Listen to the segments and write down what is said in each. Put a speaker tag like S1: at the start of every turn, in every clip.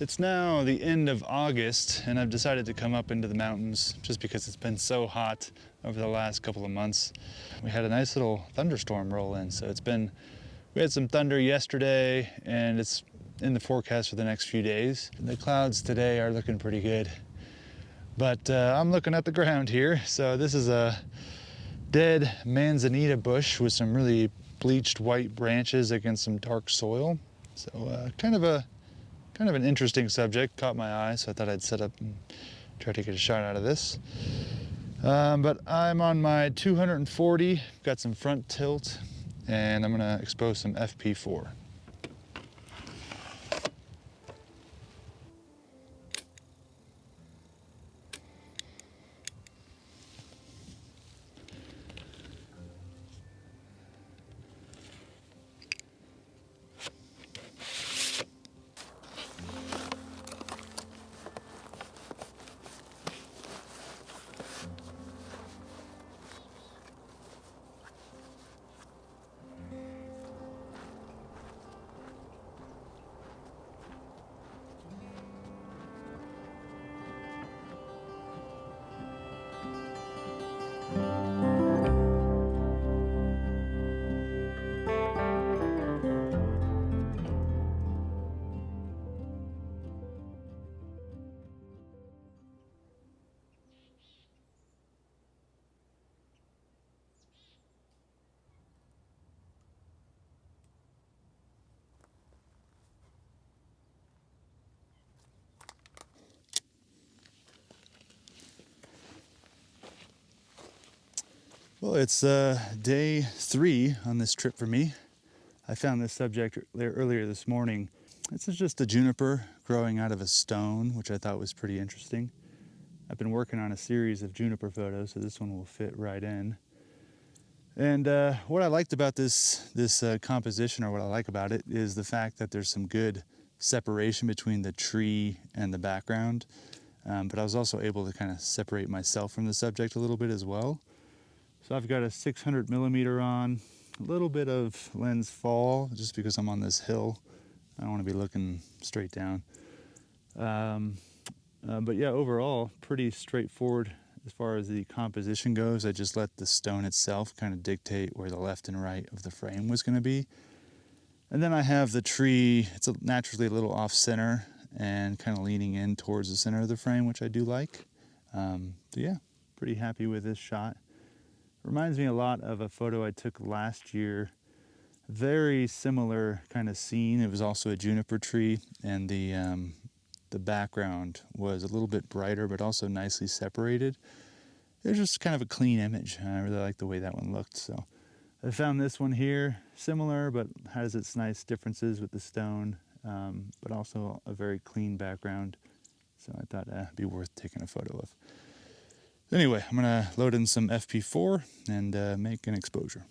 S1: It's now the end of August, and I've decided to come up into the mountains just because it's been so hot over the last couple of months. We had a nice little thunderstorm roll in, so we had some thunder yesterday, and it's in the forecast for the next few days. The clouds today are looking pretty good, but I'm looking at the ground here. So this is a dead manzanita bush with some really bleached white branches against some dark soil. So kind of an interesting subject, caught my eye, so I thought I'd set up and try to get a shot out of this. But I'm on my 240, got some front tilt, and I'm gonna expose some FP4. Well, it's day 3 on this trip for me. I found this subject earlier this morning. This is just a juniper growing out of a stone, which I thought was pretty interesting. I've been working on a series of juniper photos, so this one will fit right in. And what I liked about this composition, or what I like about it, is the fact that there's some good separation between the tree and the background. But I was also able to kind of separate myself from the subject a little bit as well. So I've got a 600 millimeter on, a little bit of lens fall, just because I'm on this hill. I don't want to be looking straight down. But yeah, overall, pretty straightforward as far as the composition goes. I just let the stone itself kind of dictate where the left and right of the frame was going to be. And then I have the tree, it's naturally a little off center and kind of leaning in towards the center of the frame, which I do like. So yeah, pretty happy with this shot. Reminds me a lot of a photo I took last year. Very similar kind of scene. It was also a juniper tree, and the background was a little bit brighter, but also nicely separated. It was just kind of a clean image. I really like the way that one looked. So I found this one here, similar, but has its nice differences with the stone, but also a very clean background. So I thought it'd be worth taking a photo of. Anyway, I'm gonna load in some FP4 and make an exposure.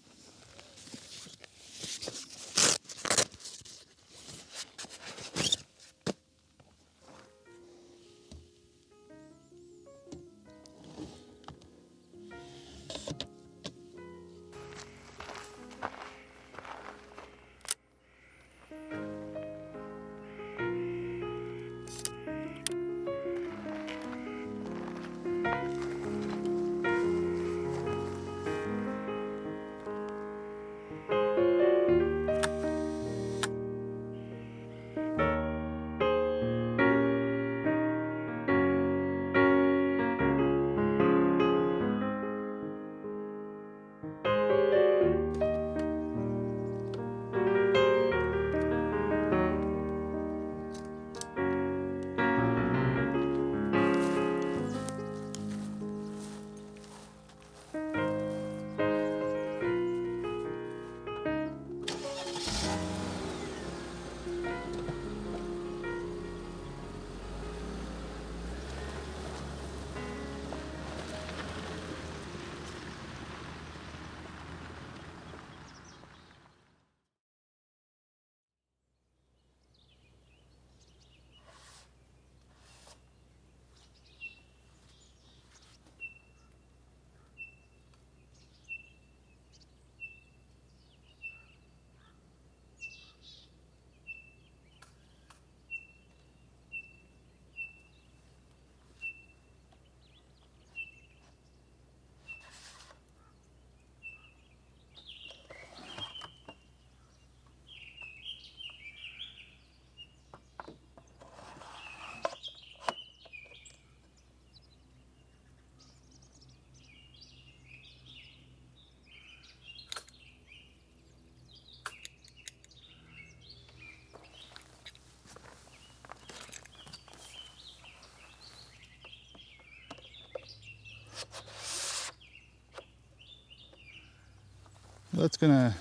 S1: That's gonna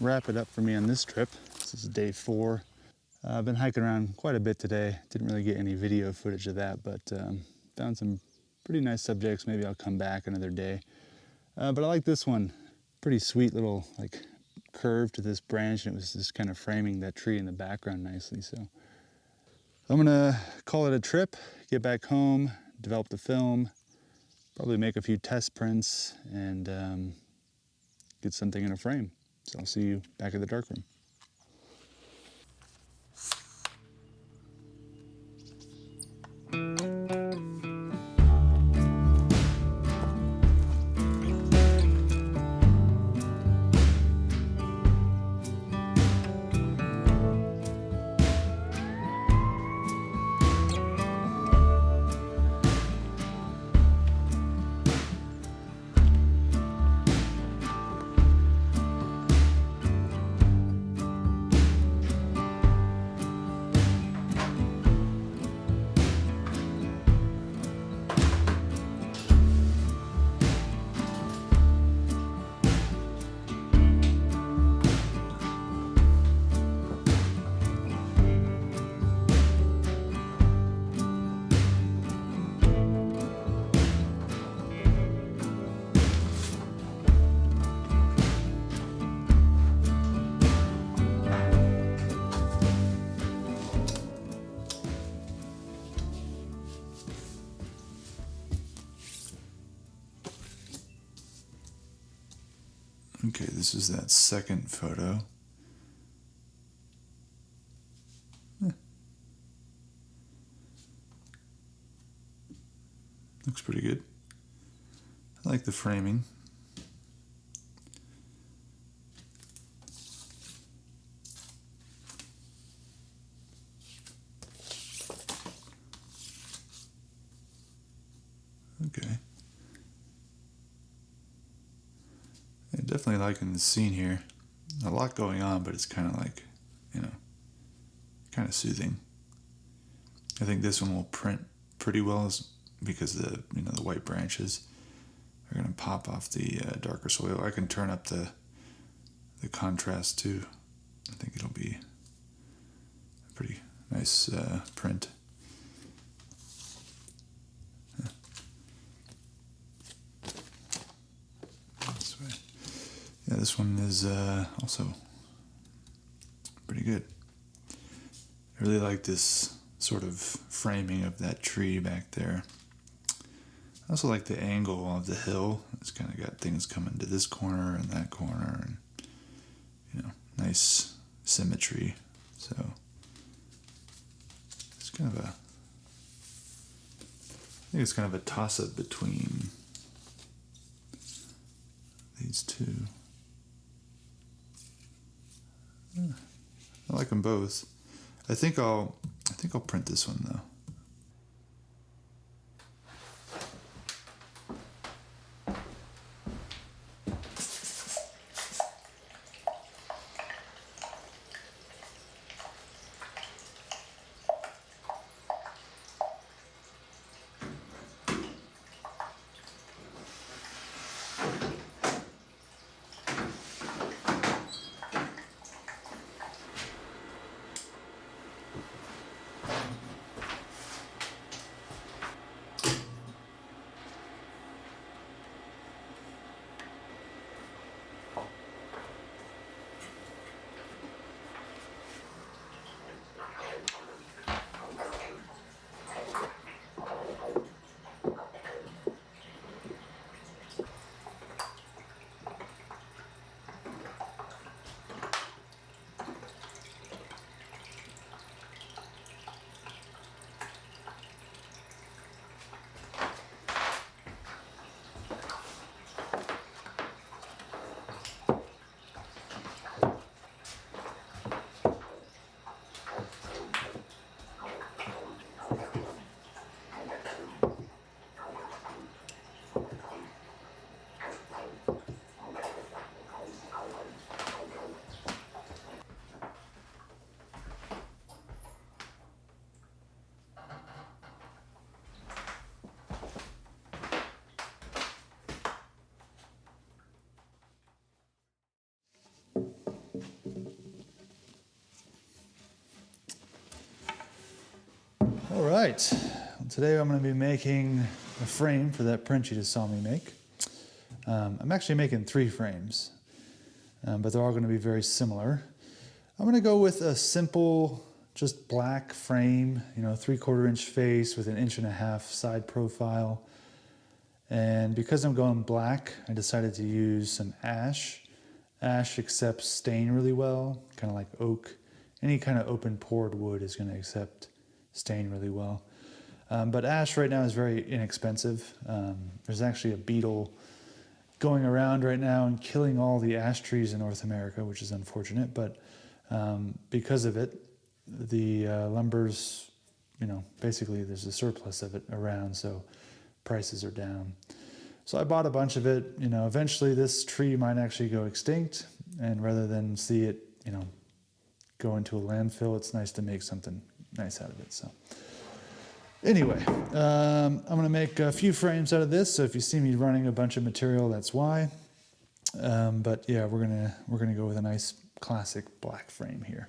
S1: wrap it up for me on this trip. This is day 4. I've been hiking around quite a bit today. Didn't really get any video footage of that, but found some pretty nice subjects. Maybe I'll come back another day. But I like this one. Pretty sweet little like curve to this branch, and it was just kind of framing that tree in the background nicely. So I'm gonna call it a trip, get back home, develop the film, probably make a few test prints, and get something in a frame. So I'll see you back at the darkroom. Okay, this is that second photo. Looks pretty good. I like the framing. Okay. I'm definitely liking the scene here. A lot going on, but it's kind of like, kind of soothing. I think this one will print pretty well because the white branches are going to pop off the darker soil. I can turn up the contrast too. I think it'll be a pretty nice print. This way. Yeah, this one is also pretty good. I really like this sort of framing of that tree back there. I also like the angle of the hill. It's kind of got things coming to this corner and that corner, and nice symmetry. So it's kind of I think it's kind of a toss-up between these two. I like them both. I think I'll print this one though. All right, today I'm going to be making a frame for that print you just saw me make. I'm actually making 3 frames, but they're all going to be very similar. I'm going to go with a simple, just black frame, 3/4 inch face with an 1.5 inch side profile. And because I'm going black, I decided to use some ash. Ash accepts stain really well, kind of like oak. Any kind of open pored wood is going to accept stain really well. But ash right now is very inexpensive. There's actually a beetle going around right now and killing all the ash trees in North America, which is unfortunate, but because of it, the lumber's, basically there's a surplus of it around, so prices are down. So I bought a bunch of it. Eventually this tree might actually go extinct, and rather than see it, go into a landfill, it's nice to make something nice out of it. So anyway, I'm gonna make a few frames out of this, so if you see me running a bunch of material, that's why. But yeah, we're gonna go with a nice classic black frame here.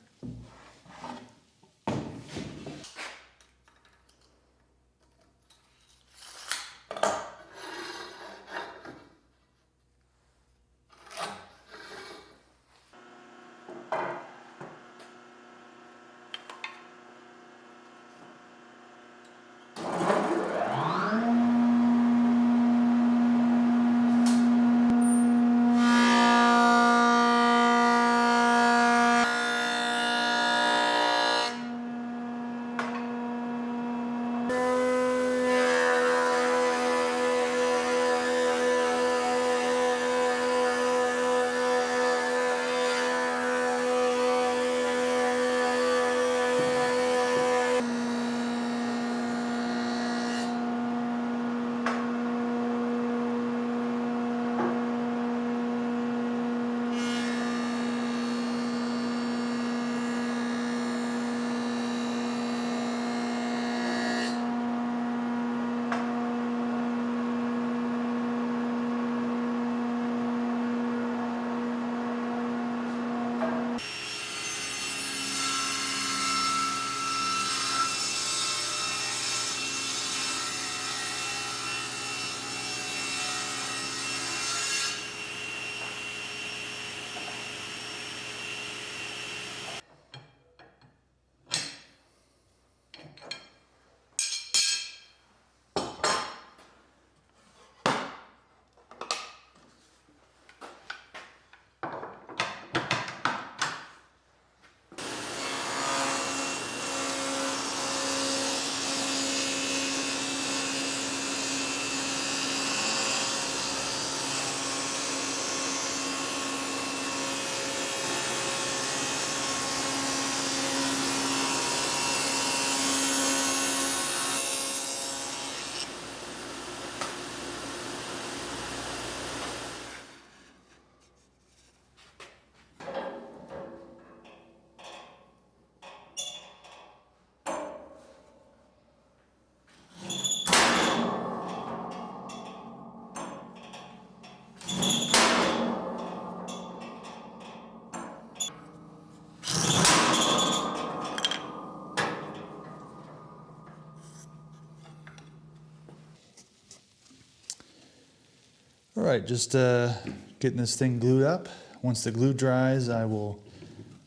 S1: All right, just getting this thing glued up. Once the glue dries, I will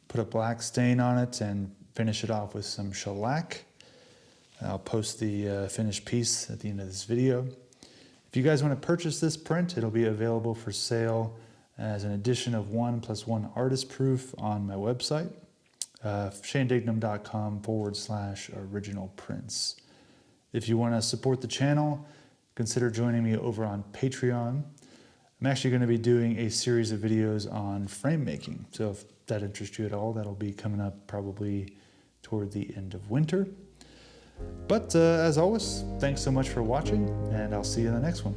S1: put a black stain on it and finish it off with some shellac. I'll post the finished piece at the end of this video. If you guys want to purchase this print, it'll be available for sale as an edition of 1+1 artist proof on my website, shanedignam.com/original prints. If you want to support the channel, consider joining me over on Patreon. I'm actually going to be doing a series of videos on frame making, so if that interests you at all, that'll be coming up probably toward the end of winter. But as always, thanks so much for watching, and I'll see you in the next one.